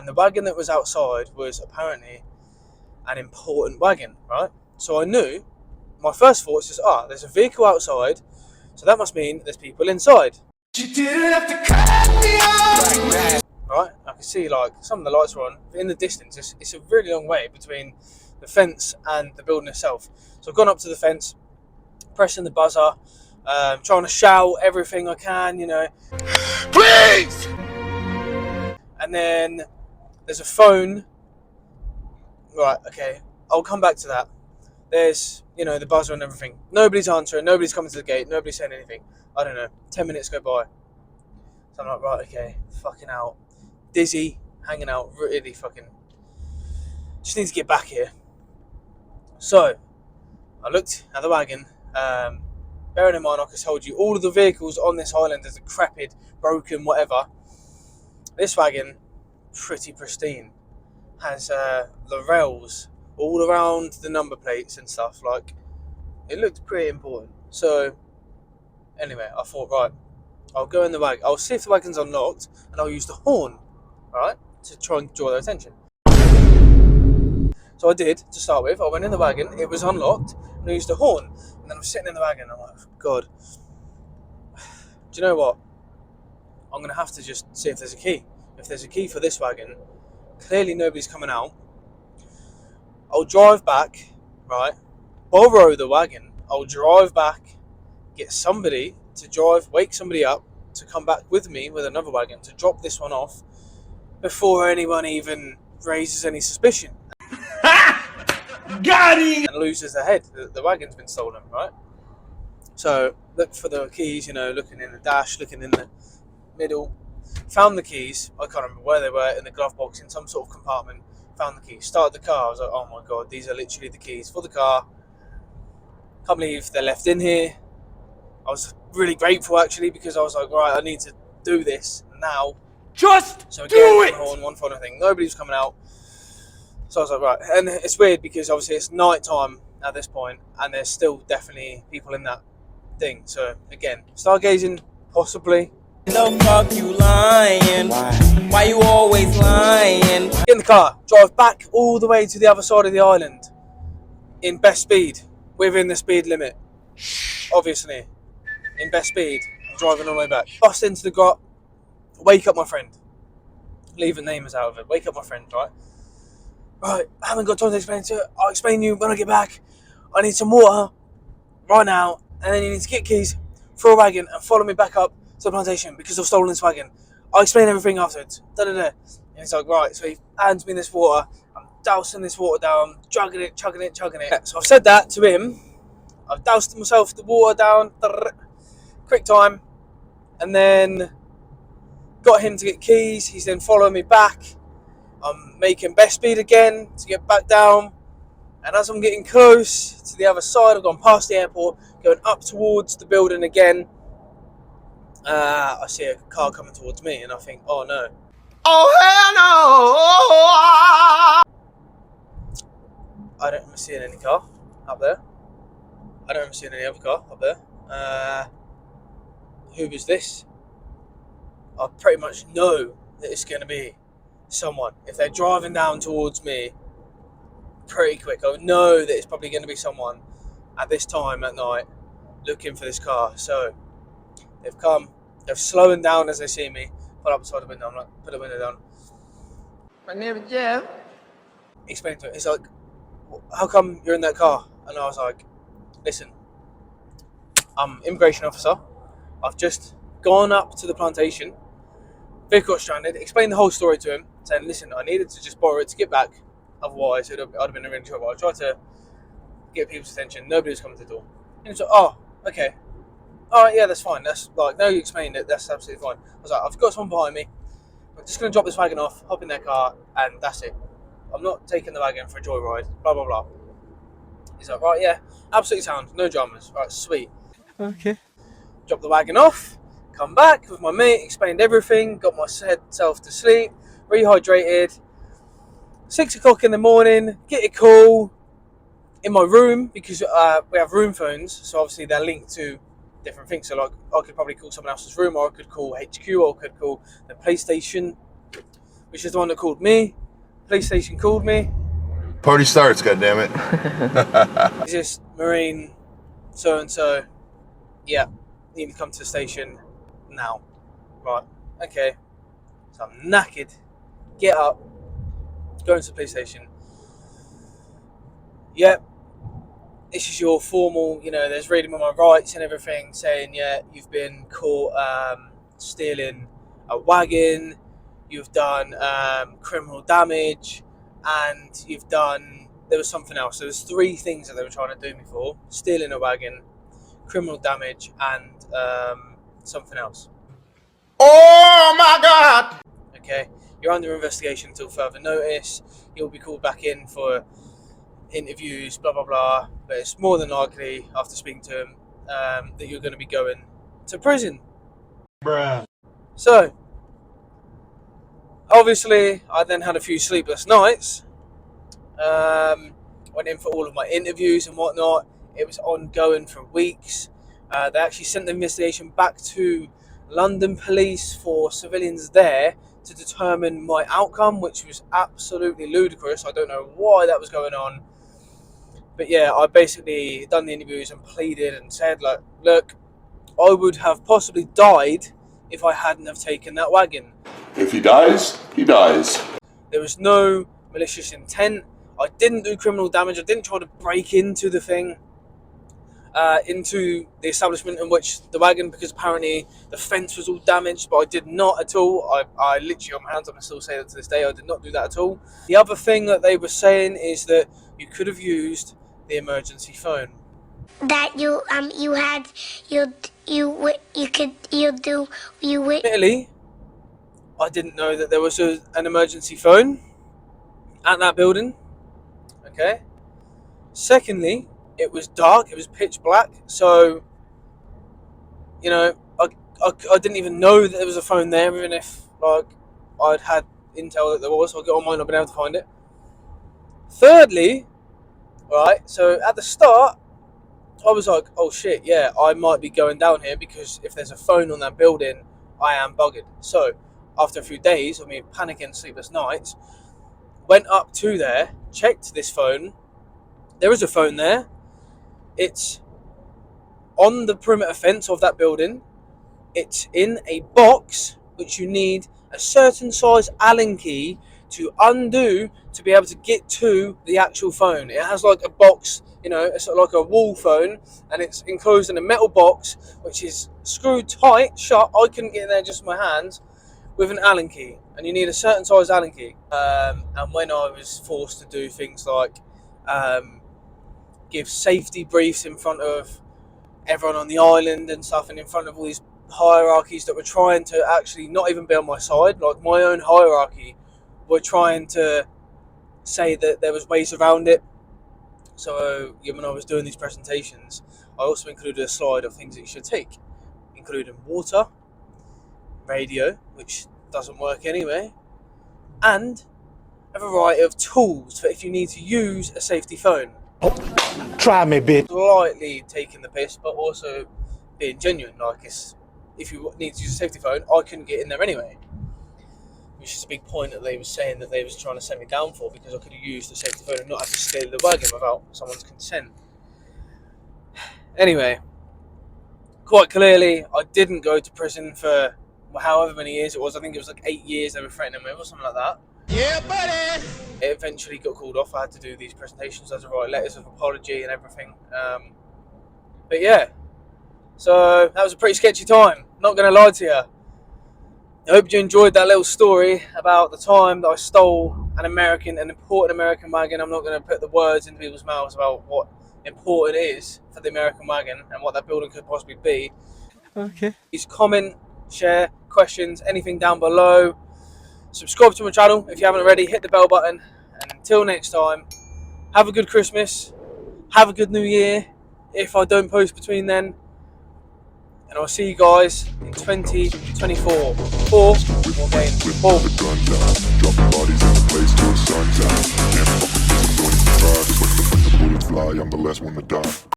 And the wagon that was outside was apparently an important wagon, right? So I knew, my first thought was, there's a vehicle outside, so that must mean there's people inside. You didn't have to cut me off. Right? I can see like some of the lights were on. In the distance, it's a really long way between the fence and the building itself. So I've gone up to the fence, pressing the buzzer, trying to shout everything I can, Please! And then there's a phone. Right, okay, I'll come back to that. There's, the buzzer and everything. Nobody's answering, nobody's coming to the gate, nobody's saying anything. I don't know, 10 minutes go by. So I'm like, right, okay, fucking out. Dizzy, hanging out, really fucking... Just need to get back here. So, I looked at the wagon. Bearing in mind, like I told you, all of the vehicles on this island are decrepit, broken, whatever. This wagon, pretty pristine. Has the rails all around the number plates and stuff. Like, it looked pretty important. So, anyway, I thought, right, I'll go in the wagon. I'll see if the wagon's unlocked, and I'll use the horn, right, to try and draw their attention. So I did, to start with. I went in the wagon, it was unlocked, and I used the horn. And then I'm sitting in the wagon, and I'm like, God, do you know what? I'm going to have to just see if there's a key. If there's a key for this wagon, clearly nobody's coming out. I'll drive back, right, borrow the wagon. I'll drive back, get somebody to wake somebody up to come back with me with another wagon to drop this one off before anyone even raises any suspicion. Got him! And loses their head. The wagon's been stolen, right? So, look for the keys, looking in the dash, looking in the middle. Found the keys. I can't remember where they were, in the glove box, in some sort of compartment. Found the keys. Started the car. I was like, oh my God, these are literally the keys for the car. Can't believe they're left in here. I was really grateful, actually, because I was like, right, I need to do this now. Just do it! One final thing. Nobody was coming out. So I was like, right. And it's weird because obviously it's night time at this point, and there's still definitely people in that thing. So again, stargazing, possibly. The fuck you lying? Why you always lying? Get in the car, drive back all the way to the other side of the island in best speed, within the speed limit. Obviously, in best speed, I'm driving all the way back. Bust into the grot, wake up my friend. Leaving names out of it. Wake up my friend, right? Right, I haven't got time to explain to you. I'll explain to you when I get back. I need some water right now, and then you need to get keys for a wagon and follow me back up to the plantation because I've stolen this wagon. I'll explain everything afterwards. And he's like, right, so he hands me this water. I'm dousing this water down, chugging it. So I've said that to him. I've doused myself the water down, quick time, and then got him to get keys. He's then following me back. I'm making best speed again to get back down, and as I'm getting close to the other side, I've gone past the airport, going up towards the building again. I see a car coming towards me, and I think, oh no. Oh hell no! I don't remember seeing any car up there. I don't remember seeing any other car up there. Who was this? I pretty much know that it's going to be someone. If they're driving down towards me pretty quick, I know that it's probably going to be someone at this time at night looking for this car. So they've come, they're slowing down as they see me. Pull up beside the window. I'm like, put the window down. My name is Jeff. Explain to him. He's like, how come you're in that car? And I was like, listen, I'm immigration officer. I've just gone up to the plantation. Vehicle got stranded. Explained the whole story to him, saying, listen, I needed to just borrow it to get back. Otherwise, I'd have been in really trouble. I tried to get people's attention. Nobody was coming to the door. And he was like, oh, okay. All right, yeah, that's fine. That's like, no, you explained it. That's absolutely fine. I was like, I've got someone behind me. I'm just going to drop this wagon off, hop in their car, and that's it. I'm not taking the wagon for a joyride, blah, blah, blah. He's like, right, yeah, absolutely sound. No dramas. Right, sweet. Okay. Drop the wagon off. Come back with my mate, explained everything, got myself to sleep, rehydrated. 6 o'clock in the morning, get a call in my room because we have room phones, so obviously they're linked to different things. So like, I could probably call someone else's room, or I could call HQ, or I could call the PlayStation, which is the one that called me. Police station called me. Party starts, goddammit. Is this Marine so-and-so? Yeah, need to come to the station now. Right, okay. So I'm knackered. Get up. Go into the police station. Yep. This is your formal, there's reading on my rights and everything, saying, yeah, you've been caught stealing a wagon, you've done criminal damage, and there was something else. There was 3 things that they were trying to do me for: stealing a wagon, criminal damage, and something else. Oh my God! Okay, you're under investigation until further notice. You'll be called back in for interviews, blah blah blah, but it's more than likely, after speaking to him, that you're going to be going to prison. Bruh. So obviously I then had a few sleepless nights, went in for all of my interviews and whatnot. It was ongoing for weeks. They actually sent the investigation back to London police for civilians there to determine my outcome, which was absolutely ludicrous. I don't know why that was going on. But yeah, I basically done the interviews and pleaded and said, like, look, I would have possibly died if I hadn't have taken that wagon. If he dies, he dies. There was no malicious intent. I didn't do criminal damage. I didn't try to break into the thing, into the establishment in which the wagon, because apparently the fence was all damaged, but I did not at all. I literally, on my hands, I can still say that to this day, I did not do that at all. The other thing that they were saying is that you could have used the emergency phone. That Admittedly, I didn't know that there was an emergency phone at that building. Okay. Secondly, it was dark. It was pitch black. So, I didn't even know that there was a phone there, even if I'd had intel that there was. I might not have been able to find it. Thirdly, right, so at the start, I was like, oh shit, yeah, I might be going down here, because if there's a phone on that building, I am buggered. So after a few days of me panicking, sleepless nights, went up to there, checked this phone. There is a phone there. It's on the perimeter fence of that building. It's in a box which you need a certain size Allen key to undo to be able to get to the actual phone. It has like a box, it's like a wall phone, and it's enclosed in a metal box which is screwed tight shut. I couldn't get in there just with my hands, with an Allen key, and you need a certain size Allen key. And when I was forced to do things like give safety briefs in front of everyone on the island and stuff, and in front of all these hierarchies that were trying to actually not even be on my side, like my own hierarchy were trying to say that there was ways around it. So when I was doing these presentations, I also included a slide of things that you should take, including water, radio, which doesn't work anyway, and a variety of tools for if you need to use a safety phone. Try me, bitch. Slightly taking the piss, but also being genuine. Like, if you need to use a safety phone, I couldn't get in there anyway. Which is a big point that they were saying that they was trying to set me down for, because I could have used the safety phone and not have to steal the wagon without someone's consent. Anyway, quite clearly, I didn't go to prison for however many years it was. I think it was like 8 years they were threatening me or something like that. Yeah, buddy. It eventually got called off. I had to do these presentations, I had to write letters of apology and everything. But yeah, so that was a pretty sketchy time, not going to lie to you. I hope you enjoyed that little story about the time that I stole an important American wagon. I'm not going to put the words into people's mouths about what important it is for the American wagon and what that building could possibly be. Okay. Please comment, share, questions, anything down below. Subscribe to my channel if you haven't already. Hit the bell button. And until next time, have a good Christmas. Have a good New Year, if I don't post between then. And I'll see you guys in 2024 for more games. Dropping bodies in the place till the sun's out. Can't fuck with this, I'm going to try. Just like the bullets fly, I'm the last one to die.